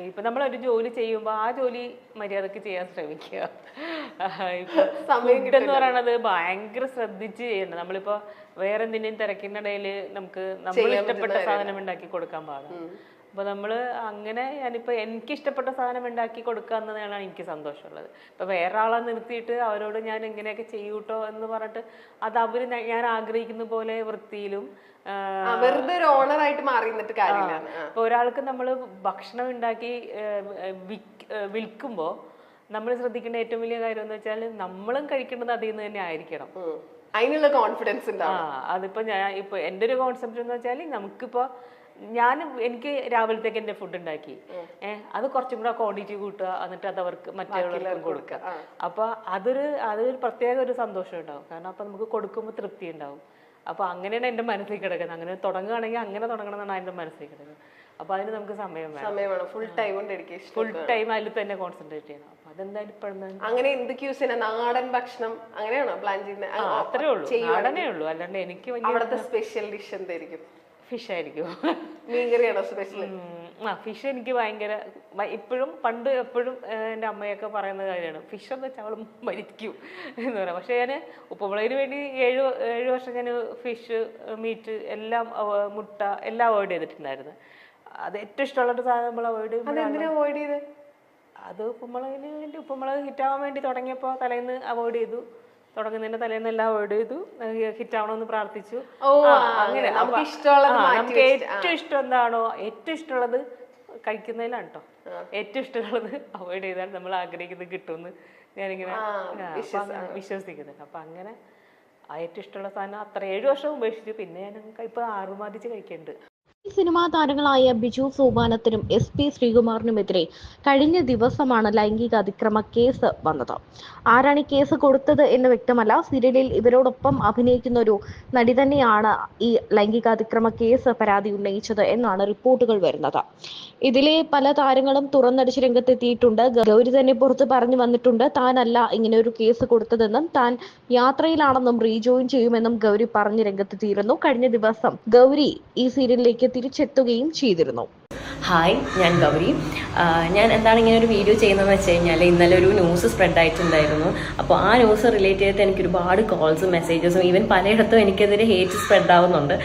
ഇപ്പൊ നമ്മളൊരു ജോലി ചെയ്യുമ്പോൾ ആ ജോലി മര്യാദക്ക് ചെയ്യാൻ ശ്രമിക്കുക. ഇപ്പൊ ഫുഡ് എന്ന് പറയണത് ഭയങ്കര ശ്രദ്ധിച്ച് ചെയ്യണം. നമ്മളിപ്പോ വേറെ എന്തിനേയും തിരക്കിനിടയിൽ നമുക്ക് നമ്മൾ ഇഷ്ടപ്പെട്ട സാധനം ഉണ്ടാക്കി കൊടുക്കാൻ പാടില്ല. അപ്പൊ നമ്മള് അങ്ങനെ ഞാനിപ്പോ എനിക്ക് ഇഷ്ടപ്പെട്ട സാധനം ഉണ്ടാക്കി കൊടുക്കുക എന്നതാണ് എനിക്ക് സന്തോഷമുള്ളത്. ഇപ്പൊ വേറെ ആളെ നിർത്തിയിട്ട് അവരോട് ഞാൻ ഇങ്ങനെയൊക്കെ ചെയ്യൂട്ടോ എന്ന് പറഞ്ഞിട്ട് അത് അവര് ഞാൻ ആഗ്രഹിക്കുന്ന പോലെ വൃത്തിയിലും വെറുതെ ഒരു ഓണറായിട്ട് മാറി നിന്നിട്ട് കാര്യമില്ല. ഇപ്പൊ ഒരാൾക്ക് നമ്മൾ ഭക്ഷണം ഉണ്ടാക്കി വിൽക്കുമ്പോ നമ്മൾ ശ്രദ്ധിക്കേണ്ട ഏറ്റവും വലിയ കാര്യം എന്ന് വെച്ചാൽ നമ്മളും കഴിക്കേണ്ടത് അതിൽ നിന്ന് തന്നെ ആയിരിക്കണം. അതിനുള്ള കോൺഫിഡൻസ് ഉണ്ടാവും. അതിപ്പോ ഇപ്പൊ എന്റെ ഒരു കോൺസെപ്റ്റ് എന്ന് വെച്ചാൽ നമുക്കിപ്പോ എനിക്ക് രാവിലത്തേക്ക് എന്റെ ഫുഡ് ഉണ്ടാക്കി അത് കുറച്ചും കൂടെ ക്വാണ്ടിറ്റി കൂട്ടുക, എന്നിട്ട് അത് അവർക്ക് മറ്റുള്ളവർക്കും കൊടുക്കുക. അപ്പൊ അതൊരു പ്രത്യേക ഒരു സന്തോഷം ഉണ്ടാവും. കാരണം അപ്പൊ നമുക്ക് കൊടുക്കുമ്പോൾ തൃപ്തി ഉണ്ടാവും. അപ്പൊ അങ്ങനെയാണ് എന്റെ മനസ്സിൽ കിടക്കുന്നത്. അങ്ങനെ തുടങ്ങുകയാണെങ്കിൽ അങ്ങനെ തുടങ്ങണം എന്നാണ് എന്റെ മനസ്സിൽ കിടക്കുന്നത്. അപ്പൊ അതിന് നമുക്ക് സമയം വേണം. ഫുൾ ടൈം അതിൽ തന്നെ കോൺസെൻട്രേറ്റ് ചെയ്യണം. അപ്പൊ അതെന്തായാലും ഇപ്പോഴും അങ്ങനെ എന്തൊക്കെ നാടൻ ഭക്ഷണം അങ്ങനെയാണോ പ്ലാൻ ചെയ്യുന്നത്? അത്രേ ഉള്ളൂ, നാടനേ ഉള്ളൂ. അല്ലാണ്ട് എനിക്ക് അവിടുത്തെ സ്പെഷ്യൽ ഡിഷ് എന്തായിരിക്കും? ഫിഷ് ആയിരിക്കും. മീൻകറിയാണോ സ്പെഷ്യൽ? ഫിഷ് എനിക്ക് ഭയങ്കര ഇപ്പോഴും പണ്ട് എപ്പോഴും എൻ്റെ അമ്മയൊക്കെ പറയുന്ന കാര്യമാണ്, ഫിഷ് എന്ന് വെച്ചാൽ അവൾ മരിക്കും എന്ന് പറയാം. പക്ഷെ ഞാൻ ഉപ്പുമുളകിന് വേണ്ടി 7 വർഷം ഞാൻ ഫിഷ്, മീറ്റ് എല്ലാം, മുട്ട എല്ലാം അവോയ്ഡ് ചെയ്തിട്ടുണ്ടായിരുന്നു. അത് ഏറ്റവും ഇഷ്ടമുള്ളൊരു സാധനം നമ്മൾ അവോയ്ഡ് ചെയ്ത് അത് ഉപ്പുമുളകിന് വേണ്ടി, ഉപ്പുമുളക് ഹിറ്റാവാൻ വേണ്ടി തുടങ്ങിയപ്പോൾ തലേന്ന് അവോയ്ഡ് ചെയ്തു. തുടങ്ങുന്നതിന്റെ തലേന്ന് എല്ലാം അവോയ്ഡ് ചെയ്തു. ഹിറ്റാവണമെന്ന് പ്രാർത്ഥിച്ചു. അങ്ങനെ നമുക്ക് ഏറ്റവും ഇഷ്ടം എന്താണോ, ഏറ്റവും ഇഷ്ടമുള്ളത് കഴിക്കുന്നതിലാണ് കേട്ടോ. ഏറ്റവും ഇഷ്ടമുള്ളത് അവോയ്ഡ് ചെയ്താൽ നമ്മൾ ആഗ്രഹിക്കുന്നത് കിട്ടുമെന്ന് ഞാനിങ്ങനെ വിശ്വസിക്കുന്നുണ്ട്. അപ്പൊ അങ്ങനെ ഏറ്റവും ഇഷ്ടമുള്ള സാധനം അത്ര 7 വർഷം ഉപേക്ഷിച്ചു. പിന്നെ ഞാൻ ഇപ്പൊ ആറുമാതിച്ച് കഴിക്കുന്നുണ്ട്. സിനിമാ താരങ്ങളായ ബിജു സോപാനത്തിനും SP ശ്രീകുമാറിനുമെതിരെ കഴിഞ്ഞ ദിവസമാണ് ലൈംഗിക അതിക്രമ കേസ് വന്നത്. ആരാണ് ഈ കേസ് കൊടുത്തത് എന്ന് വ്യക്തമല്ല. സീരിയലിൽ ഇവരോടൊപ്പം അഭിനയിക്കുന്ന ഒരു നടി തന്നെയാണ് ഈ ലൈംഗിക അതിക്രമ കേസ് പരാതി ഉന്നയിച്ചത് എന്നാണ് റിപ്പോർട്ടുകൾ വരുന്നത്. ഇതിലെ പല താരങ്ങളും തുറന്നടിച്ച് രംഗത്തെത്തിയിട്ടുണ്ട്. ഗൗരി തന്നെ പുറത്ത് പറഞ്ഞു വന്നിട്ടുണ്ട്, താനല്ല ഇങ്ങനെ ഒരു കേസ് കൊടുത്തതെന്നും താൻ യാത്രയിലാണെന്നും റീജോയിൻ ചെയ്യുമെന്നും ഗൗരി പറഞ്ഞ് രംഗത്തെത്തിയിരുന്നു. കഴിഞ്ഞ ദിവസം ഗൗരി ഈ സീരിയലിലേക്ക് തിരിച്ചെത്തുകയും ചെയ്തിരുന്നു. ഹായ്, ഞാൻ ഗൗരി. ഞാൻ എന്താണ് ഇങ്ങനെ ഒരു വീഡിയോ ചെയ്യുന്നതെന്ന് വെച്ച് കഴിഞ്ഞാൽ, ഇന്നലെ ഒരു ന്യൂസ് സ്പ്രെഡ് ആയിട്ടുണ്ടായിരുന്നു. അപ്പോൾ ആ ന്യൂസ് റിലേറ്റ് ചെയ്തിട്ട് എനിക്ക് ഒരുപാട് കോൾസും മെസ്സേജസും ഈവൻ പലയിടത്തും എനിക്കെതിരെ ഹേറ്റ് സ്പ്രെഡ് ആവുന്നുണ്ട്.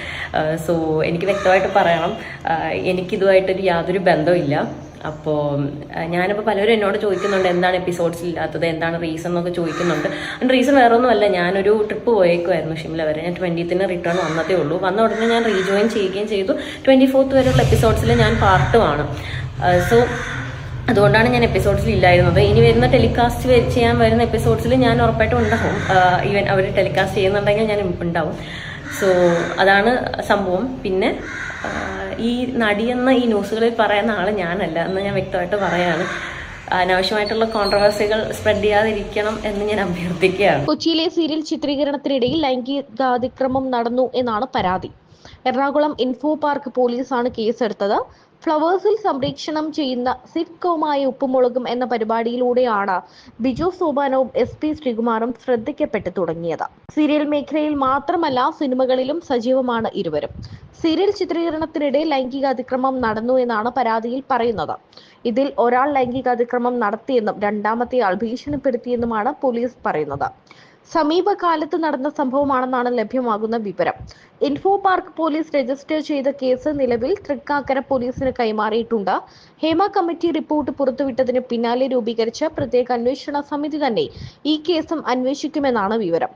സോ എനിക്ക് വ്യക്തമായിട്ട് പറയണം, എനിക്കിതുമായിട്ടൊരു യാതൊരു ബന്ധമില്ല. അപ്പോൾ ഞാനിപ്പോൾ പലരും എന്നോട് ചോദിക്കുന്നുണ്ട് എന്താണ് എപ്പിസോഡ്സ് ഇല്ലാത്തത്, എന്താണ് റീസൺ എന്നൊക്കെ ചോദിക്കുന്നുണ്ട്. അതിൻ്റെ റീസൺ വേറെ ഒന്നുമല്ല, ഞാനൊരു ട്രിപ്പ് പോയേക്കുമായിരുന്നു ഷിംല വരെ. ഞാൻ 20th റിട്ടേൺ വന്നതേ ഉള്ളൂ. വന്ന ഉടനെ ഞാൻ റീജോയിൻ ചെയ്യുകയും ചെയ്തു. 24th വരെയുള്ള എപ്പിസോഡ്സിൽ ഞാൻ പാർട്ടുമാണ്. സോ അതുകൊണ്ടാണ് ഞാൻ എപ്പിസോഡ്സിൽ ഇല്ലായിരുന്നത്. ഇനി വരുന്ന ടെലികാസ്റ്റ് ചെയ്യാൻ വരുന്ന എപ്പിസോഡ്സിൽ ഞാൻ ഉറപ്പായിട്ടും ഉണ്ടാവും. ഈവൻ അവർ ടെലികാസ്റ്റ് ചെയ്യുന്നുണ്ടെങ്കിൽ ഞാൻ ഉണ്ടാവും. സോ അതാണ് സംഭവം. പിന്നെ ഈ നടിയെന്ന ഈ ന്യൂസുകളിൽ പറയുന്ന ആൾ ഞാനല്ല എന്ന് ഞാൻ വ്യക്തമായിട്ട് പറയാണ്. അനാവശ്യമായിട്ടുള്ള കോൺട്രവേഴ്സികൾ സ്പ്രെഡ് ചെയ്യാതിരിക്കണം എന്ന് ഞാൻ അഭ്യർത്ഥിക്കുകയാണ്. കൊച്ചിയിലെ സീരിയൽ ചിത്രീകരണത്തിനിടയിൽ ലൈംഗികാതിക്രമം നടന്നു എന്നാണ് പരാതി. എറണാകുളം ഇൻഫോ പാർക്ക് പോലീസാണ് കേസെടുത്തത്. ഫ്ലവേഴ്സിൽ സംപ്രേക്ഷണം ചെയ്യുന്ന സിറ്റ്കോമായ ഉപ്പുമുളകും എന്ന പരിപാടിയിലൂടെയാണ് ബിജു സോപാനവും SP ശ്രീകുമാറും ശ്രദ്ധിക്കപ്പെട്ടു തുടങ്ങിയത്. സീരിയൽ മേഖലയിൽ മാത്രമല്ല സിനിമകളിലും സജീവമാണ് ഇരുവരും. സീരിയൽ ചിത്രീകരണത്തിനിടെ ലൈംഗിക അതിക്രമം നടന്നു എന്നാണ് പരാതിയിൽ പറയുന്നത്. ഇതിൽ ഒരാൾ ലൈംഗിക അതിക്രമം നടത്തിയെന്നും രണ്ടാമത്തെയാൾ ഭീഷണിപ്പെടുത്തിയെന്നുമാണ് പോലീസ് പറയുന്നത്. സമീപകാലത്ത് നടന്ന സംഭവമാണെന്നാണ് ലഭ്യമാകുന്ന വിവരം. ഇൻഫോ പാർക്ക് പോലീസ് രജിസ്റ്റർ ചെയ്ത കേസ് നിലവിൽ തൃക്കാക്കര പോലീസിന് കൈമാറിയിട്ടുണ്ട്. ഹേമ കമ്മിറ്റി റിപ്പോർട്ട് പുറത്തുവിട്ടതിന് പിന്നാലെ രൂപീകരിച്ച പ്രത്യേക അന്വേഷണ സമിതി തന്നെ ഈ കേസും അന്വേഷിക്കുമെന്നാണ് വിവരം.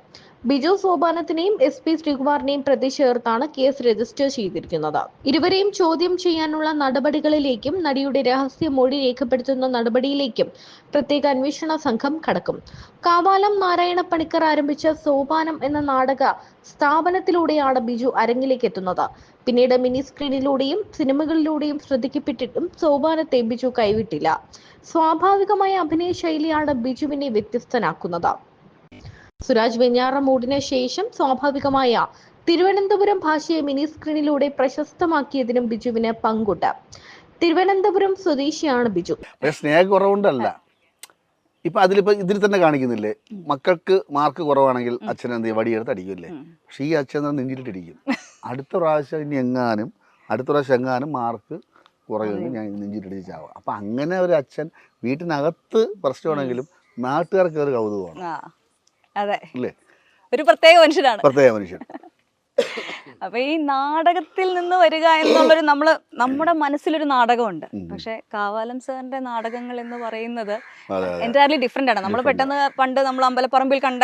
ബിജു സോപാനത്തിനെയും SP ശ്രീകുമാറിനെയും പ്രതി ചേർത്താണ് കേസ് രജിസ്റ്റർ ചെയ്തിരിക്കുന്നത്. ഇരുവരെയും ചോദ്യം ചെയ്യാനുള്ള നടപടികളിലേക്കും നടിയുടെ രഹസ്യ മൊഴി രേഖപ്പെടുത്തുന്ന നടപടിയിലേക്കും പ്രത്യേക അന്വേഷണ സംഘം കടക്കും. കാവാലം നാരായണ പണിക്കർ ആരംഭിച്ച സോപാനം എന്ന നാടക സ്ഥാപനത്തിലൂടെയാണ് ബിജു അരങ്ങിലേക്ക് എത്തുന്നത്. പിന്നീട് മിനി സ്ക്രീനിലൂടെയും സിനിമകളിലൂടെയും ശ്രദ്ധിക്കപ്പെട്ടിട്ടും സോപാനത്തെ ബിജു കൈവിട്ടില്ല. സ്വാഭാവികമായ അഭിനയ ശൈലിയാണ് ബിജുവിനെ വ്യത്യസ്തനാക്കുന്നത്. സുരാജ് വെഞ്ഞാറമൂടിന് ശേഷം സ്വാഭാവികമായ തിരുവനന്തപുരം ഭാഷയെ മിനി സ്ക്രീനിലൂടെ പ്രശസ്തമാക്കിയതിനും ബിജുവിന് പങ്കുണ്ട്. തിരുവനന്തപുരം സ്വദേശിയാണ് ബിജു. സ്നേഹക്കുറവുണ്ടല്ല, ഇപ്പൊ ഇതിൽ തന്നെ കാണിക്കുന്നില്ലേ, മക്കൾക്ക് മാർക്ക് കുറവാണെങ്കിൽ അച്ഛൻ എന്ത് വടിയെടുത്ത് അടിക്കില്ലേ. പക്ഷെ ഈ അച്ഛൻ നെഞ്ചിലിട്ടിരിക്കും. അടുത്ത പ്രാവശ്യം എങ്ങാനും മാർക്ക് പുറകെ നിന്ന് ഞാൻ നെഞ്ചിട്ടടിച്ച് ചാവുക. അപ്പം അങ്ങനെ ഒരു അച്ഛൻ വീട്ടിനകത്ത് പ്രശ്നമാണെങ്കിലും നാട്ടുകാർക്ക് ഒരു കൗതുകമാണ്. അതെ, അല്ലേ? ഒരു പ്രത്യേക മനുഷ്യനാണ്. പ്രത്യേക മനുഷ്യൻ. അപ്പൊ ഈ നാടകത്തിൽ നിന്ന് വരിക എന്നുള്ളൊരു നമ്മുടെ മനസ്സിലൊരു നാടകമുണ്ട്. പക്ഷെ കാവാലം സാറിന്റെ നാടകങ്ങൾ എന്ന് പറയുന്നത് എൻറ്റയർലി ഡിഫറെന്റ് ആണ്. നമ്മൾ പെട്ടെന്ന് പണ്ട് നമ്മൾ അമ്പലപ്പറമ്പിൽ കണ്ട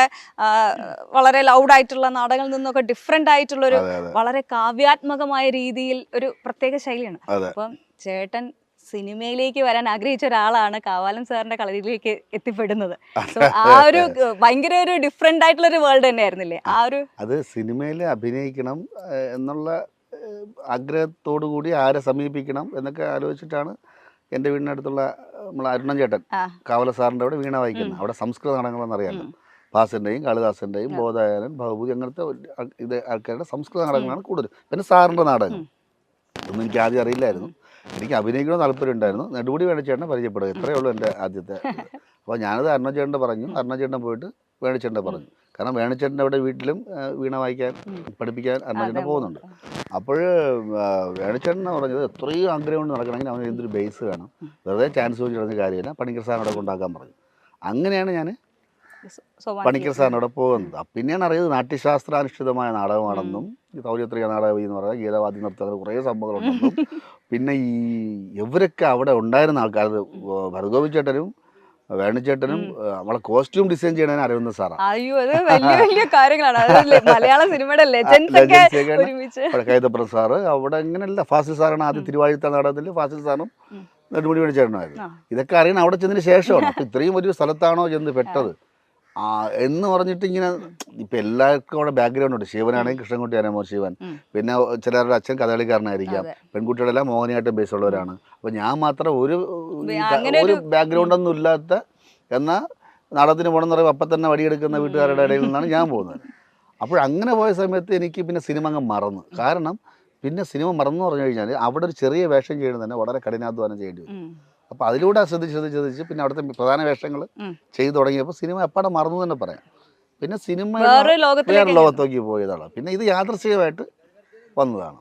വളരെ ലൗഡ് ആയിട്ടുള്ള നാടകങ്ങളിൽ നിന്നൊക്കെ ഡിഫറെന്റ് ആയിട്ടുള്ള ഒരു വളരെ കാവ്യാത്മകമായ രീതിയിൽ ഒരു പ്രത്യേക ശൈലിയാണ്. അപ്പം ചേട്ടൻ സിനിമയിലേക്ക് വരാൻ ആഗ്രഹിച്ച ഒരാളാണ് കാവാലം സാറിന്റെ കളരിയിലേക്ക് എത്തിപ്പെടുന്നത്. സോ ആ ഒരു ഭയങ്കര ഒരു ഡിഫറെന്റ് ആയിട്ടുള്ള ഒരു വേൾഡ് തന്നെയായിരുന്നില്ലേ ആ ഒരു? അത് സിനിമയിൽ അഭിനയിക്കണം എന്നുള്ള ആഗ്രഹത്തോടു കൂടി ആരെ സമീപിക്കണം എന്നൊക്കെ ആലോചിച്ചിട്ടാണ് എൻ്റെ വീടിനടുത്തുള്ള നമ്മളെ അരുണൻ ചേട്ടൻ കാവല സാറിൻ്റെ അവിടെ വീണ വായിക്കുന്നത്. അവിടെ സംസ്കൃത നാടകങ്ങളെന്നറിയാമല്ലോ. ഭാസൻ്റെയും കാളിദാസൻ്റെയും ബോധായനൻ ഭവഭൂതി അങ്ങനത്തെ ഇത് ആൾക്കാരുടെ സംസ്കൃത നാടകങ്ങളാണ് കൂടുതൽ. പിന്നെ സാറിൻ്റെ നാടകം ഒന്നും എനിക്ക് ആദ്യം അറിയില്ലായിരുന്നു. എനിക്ക് അഭിനയിക്കണമെന്ന് താല്പര്യം ഉണ്ടായിരുന്നു. നെടുമുടി വേണുചേട്ടനെ പരിചയപ്പെടുക, ഇത്രയേ ഉള്ളൂ എൻ്റെ ആദ്യത്തെ. അപ്പോൾ ഞാനത് അരുണചേട്ടൻ്റെ പറഞ്ഞു. അരുണചേട്ടൻ പോയിട്ട് വേണുചേട്ടനെ പറഞ്ഞു. കാരണം വേണുചേട്ടൻ്റെ അവിടെ വീട്ടിലും വീണ വായിക്കാൻ പഠിപ്പിക്കാൻ അരുണചേട്ടൻ പോകുന്നുണ്ട്. അപ്പോൾ വേണുചേട്ടനെ പറഞ്ഞത് എത്രയും ആഗ്രഹം കൊണ്ട് നടക്കണമെങ്കിൽ അവന് എന്തൊരു ബേസ് വേണം, വെറുതെ ചാൻസ് ചോദിച്ചു നടന്ന കാര്യമില്ല, പണിക്കർ സാറിനെ അവിടെ കൊണ്ടാക്കാൻ പറഞ്ഞു. അങ്ങനെയാണ് ഞാൻ പണിക്കർ സാറിനോടെ പോകുന്നത്. പിന്നെയാണ് അറിയുന്നത് നാട്യശാസ്ത്രാനുഷ്ഠിതമായ നാടകമാണെന്നും തൗര്യത്രിക നാടകം എന്ന് പറയുന്നത് ഗീതവാദ്യ നൃത്തങ്ങൾ കുറേ സംഭവങ്ങളുണ്ടെന്നും പിന്നെ ഈ ഇവരൊക്കെ അവിടെ ഉണ്ടായിരുന്ന ആൾക്കാർ ഭരതഗോപി ചേട്ടനും വേണുചേട്ടനും നമ്മളെ കോസ്റ്റ്യൂം ഡിസൈൻ ചെയ്യണതിന് അരവിന്ദ് സാറാണ്. അയ്യോ, അത് വലിയ വലിയ കാര്യങ്ങളാണ്. മലയാള സിനിമയുടെ കൈതപ്രത് സാറ് അവിടെ ഇങ്ങനെയല്ല. ഫാസിൽ സാറാണ് ആദ്യം തിരുവാഴിത്ത നാടകത്തിൽ ഫാസിൽ സാറും നെടുമുടി വേണുചേട്ടനായിരുന്നു. ഇതൊക്കെ അറിയണം അവിടെ ചെന്നതിന് ശേഷമാണ്. അപ്പം ഇത്രയും വലിയ സ്ഥലത്താണോ ചെന്ന് പെട്ടത് എന്ന് പറഞ്ഞിട്ട് ഇങ്ങനെ ഇപ്പം എല്ലാവർക്കും അവിടെ ബാക്ക്ഗ്രൗണ്ട് ഉണ്ട്. ശിവനാണെങ്കിൽ കൃഷ്ണൻകുട്ടി അനമോ ശിവൻ, പിന്നെ ചിലരുടെ അച്ഛൻ കഥകളിക്കാരനായിരിക്കാം, പെൺകുട്ടികളെല്ലാം മോഹിനിയാട്ടം ബേസുള്ളവരാണ്. അപ്പം ഞാൻ മാത്രം ഒരു ബാക്ക്ഗ്രൗണ്ടൊന്നും ഇല്ലാത്ത എന്നാൽ നാടകത്തിന് പോകണമെന്ന് പറയുമ്പോൾ അപ്പം തന്നെ വടിയെടുക്കുന്ന വീട്ടുകാരുടെ ഇടയിൽ നിന്നാണ് ഞാൻ പോകുന്നത്. അപ്പോഴങ്ങനെ പോയ സമയത്ത് എനിക്ക് പിന്നെ സിനിമ അങ്ങ് മറന്നു. കാരണം പിന്നെ സിനിമ മറന്നു പറഞ്ഞു കഴിഞ്ഞാൽ അവിടെ ഒരു ചെറിയ വേഷം ചെയ്യുന്നത് തന്നെ വളരെ കഠിനാധ്വാനം ചെയ്യേണ്ടി വരും. അപ്പോൾ അതിലൂടെ ശ്രദ്ധിച്ച് പിന്നെ അവിടുത്തെ പ്രധാന വേഷങ്ങൾ ചെയ്തു തുടങ്ങിയപ്പോൾ സിനിമ എപ്പാടെ മറന്നു തന്നെ പറയാം. പിന്നെ സിനിമ വേറെ ലോകത്തേക്ക് പോയതാണ്. പിന്നെ ഇത് യാദൃശ്ചികമായിട്ട് വന്നതാണ്.